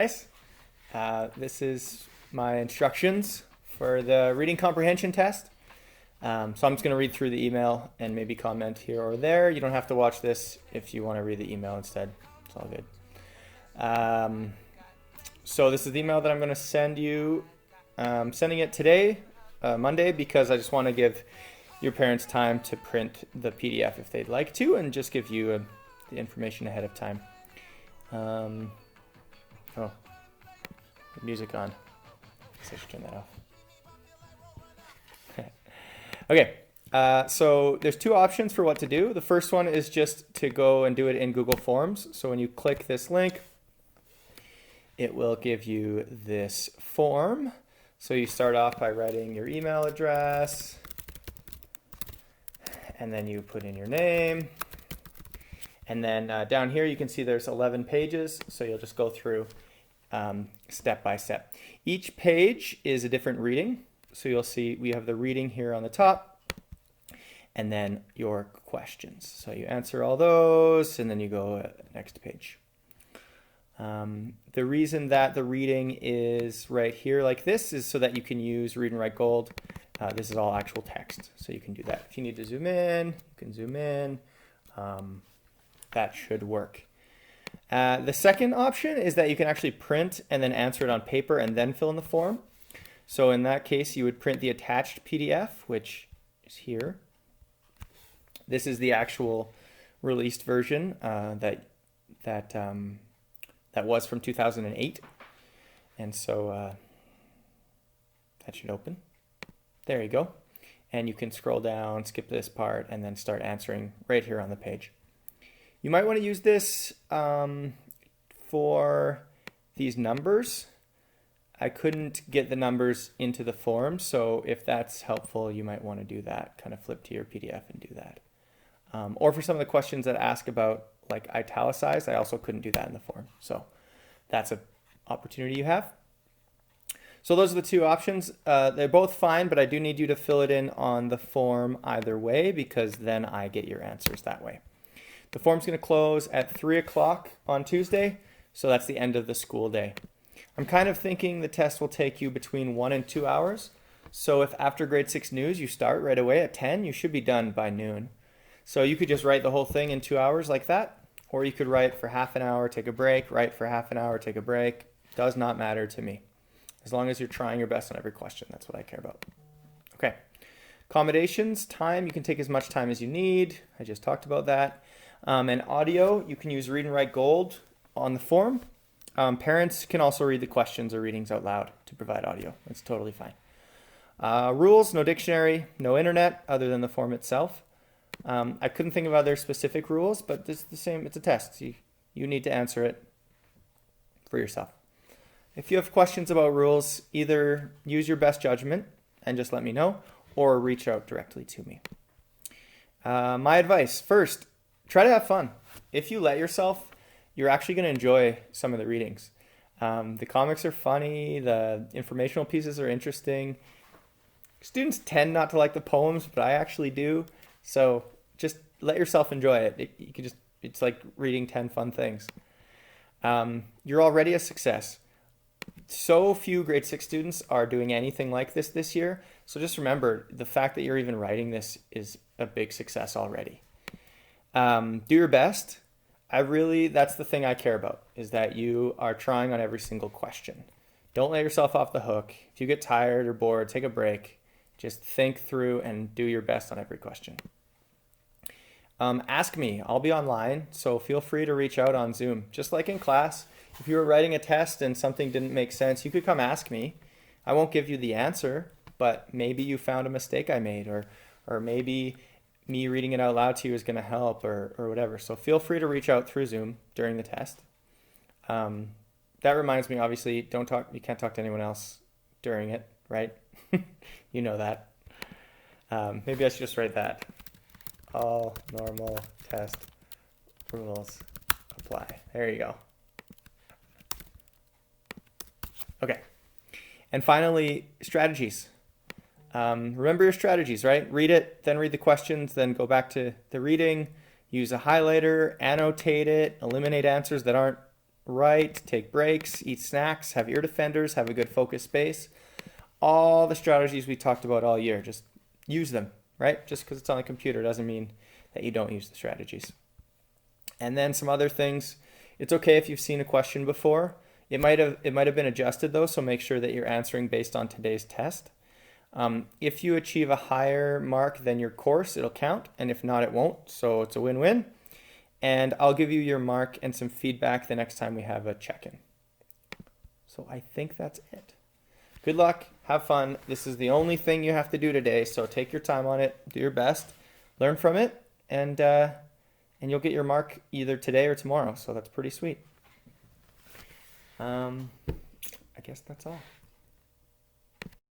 Guys, this is my instructions for the reading comprehension test. So I'm just going to read through the email and maybe comment here or there. You don't have to watch this if you want to read the email instead. It's all good. So this is the email that I'm going to send you. I'm sending it today, Monday, because I just want to give your parents time to print the PDF if they'd like to, and just give you the information ahead of time. Oh, music on. I should turn that off. Okay, so there's two options for what to do. The first one is just to go and do it in Google Forms. So when you click this link, it will give you this form. So you start off by writing your email address, and then you put in your name. And then down here you can see there's 11 pages, so you'll just go through step by step. Each page is a different reading. So you'll see we have the reading here on the top, and then your questions. So you answer all those, and then you go next page. The reason that the reading is right here like this is so that you can use Read and Write Gold. This is all actual text, so you can do that. If you need to zoom in, you can zoom in. That should work. The second option is that you can actually print and then answer it on paper and then fill in the form. So in that case, you would print the attached PDF, which is here. This is the actual released version that was from 2008. And so that should open. There you go. And you can scroll down, skip this part, and then start answering right here on the page. You might want to use this for these numbers. I couldn't get the numbers into the form, so if that's helpful, you might want to do that. Kind of flip to your PDF and do that. Or for some of the questions that ask about like italicized, I also couldn't do that in the form. So that's an opportunity you have. So those are the two options. They're both fine, but I do need you to fill it in on the form either way, because then I get your answers that way. The form's going to close at 3 o'clock on Tuesday, so that's the end of the school day. I'm kind of thinking the test will take you between 1 and 2 hours. So if after grade 6 news you start right away at 10, you should be done by noon. So you could just write the whole thing in 2 hours like that, or you could write for half an hour, take a break, write for half an hour, take a break. Does not matter to me. As long as you're trying your best on every question, that's what I care about. Okay. Accommodations, time, you can take as much time as you need. I just talked about that. And audio, you can use Read and Write Gold on the form. Parents can also read the questions or readings out loud to provide audio. That's totally fine. Rules, no dictionary, no internet other than the form itself. I couldn't think of other specific rules, but it's the same. It's a test. You need to answer it for yourself. If you have questions about rules, either use your best judgment and just let me know, or reach out directly to me. My advice, first, try to have fun. If you let yourself, you're actually going to enjoy some of the readings. The comics are funny. The informational pieces are interesting. Students tend not to like the poems, but I actually do. So just let yourself enjoy it. It's like reading 10 fun things. You're already a success. So few grade 6 students are doing anything like this year. So just remember, the fact that you're even writing this is a big success already. Do your best. That's the thing I care about, is that you are trying on every single question. Don't let yourself off the hook. If you get tired or bored, take a break. Just think through and do your best on every question. Ask me. I'll be online, so feel free to reach out on Zoom. Just like in class, if you were writing a test and something didn't make sense, you could come ask me. I won't give you the answer, but maybe you found a mistake I made, or maybe me reading it out loud to you is going to help, or whatever. So feel free to reach out through Zoom during the test. That reminds me, obviously, you can't talk to anyone else during it, right? You know that. Maybe I should just write that. All normal test rules apply. There you go. Okay. And finally, strategies. Remember your strategies, right? Read it, then read the questions, then go back to the reading, use a highlighter, annotate it, eliminate answers that aren't right, take breaks, eat snacks, have ear defenders, have a good focus space. All the strategies we talked about all year, just use them, right? Just because it's on the computer doesn't mean that you don't use the strategies. And then some other things. It's okay if you've seen a question before. It might have been adjusted though, so make sure that you're answering based on today's test. If you achieve a higher mark than your course, it'll count, and if not, it won't. So it's a win-win. And I'll give you your mark and some feedback the next time we have a check-in. So I think that's it. Good luck. Have fun. This is the only thing you have to do today, so take your time on it. Do your best. Learn from it, and you'll get your mark either today or tomorrow. So that's pretty sweet. I guess that's all.